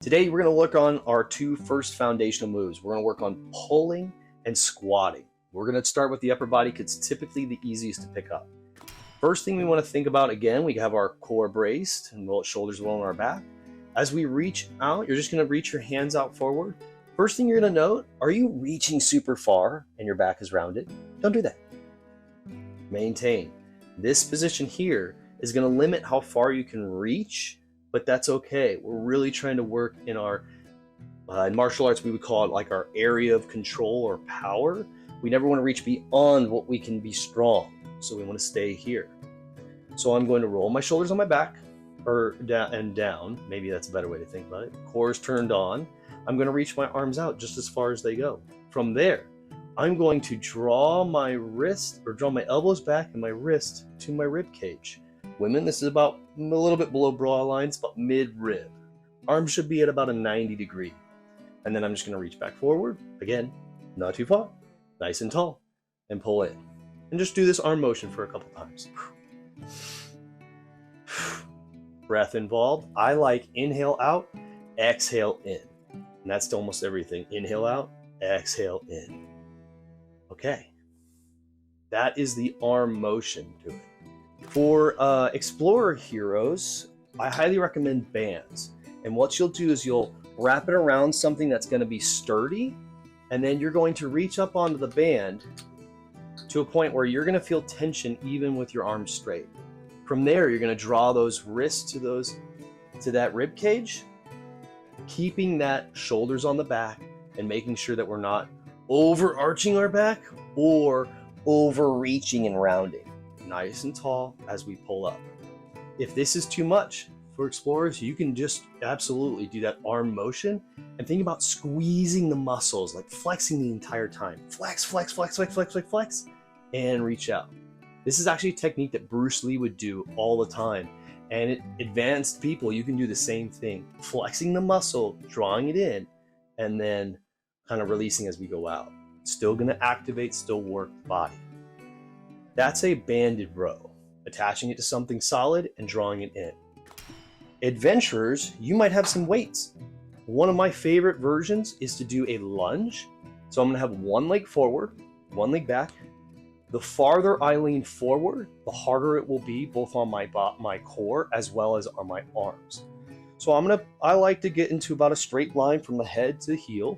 Today, we're going to work on our two first foundational moves. We're going to work on pulling and squatting. We're going to start with the upper body because it's typically the easiest to pick up. First thing we want to think about, again, we have our core braced and shoulders well on our back. As we reach out, you're just going to reach your hands out forward. First thing you're going to note, are you reaching super far and your back is rounded? Don't do that. Maintain. This position here is going to limit how far you can reach, but that's okay. We're really trying to work in our, in martial arts, we would call it like our area of control or power. We never want to reach beyond what we can be strong. So we want to stay here. So I'm going to roll my shoulders on my back or down and down. Maybe that's a better way to think about it. Core is turned on. I'm going to reach my arms out just as far as they go. From there, I'm going to draw my wrist or draw my elbows back and my wrist to my rib cage. Women, this is about a little bit below bra lines, but mid-rib. Arms should be at about a 90 degree. And then I'm just going to reach back forward. Again, not too far, nice and tall, and pull in. And just do this arm motion for a couple times. Breath involved. I like inhale out, exhale in. And that's to almost everything. Inhale out, exhale in. Okay. That is the arm motion to it. For Explorer Heroes, I highly recommend bands. And what you'll do is you'll wrap it around something that's going to be sturdy, and then you're going to reach up onto the band to a point where you're going to feel tension even with your arms straight. From there, you're going to draw those wrists to that rib cage, keeping that shoulders on the back and making sure that we're not overarching our back or overreaching and rounding. Nice and tall as we pull up. If this is too much for explorers, you can just absolutely do that arm motion and think about squeezing the muscles, like flexing the entire time. Flex, flex, flex, flex, flex, flex, flex, and reach out. This is actually a technique that Bruce Lee would do all the time. And advanced people, you can do the same thing. Flexing the muscle, drawing it in, and then kind of releasing as we go out. Still gonna activate, still work the body. That's a banded row, attaching it to something solid and drawing it in. Adventurers, you might have some weights. One of my favorite versions is to do a lunge. So I'm gonna have one leg forward, one leg back. The farther I lean forward, the harder it will be both on my core as well as on my arms. So I like to get into about a straight line from the head to the heel,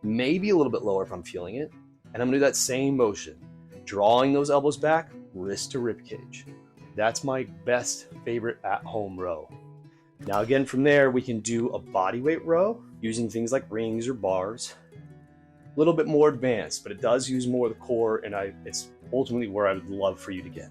maybe a little bit lower if I'm feeling it. And I'm gonna do that same motion. Drawing those elbows back, wrist to rib cage. That's my best favorite at-home row. Now again, from there, we can do a bodyweight row using things like rings or bars. A little bit more advanced, but it does use more of the core, and it's ultimately where I would love for you to get.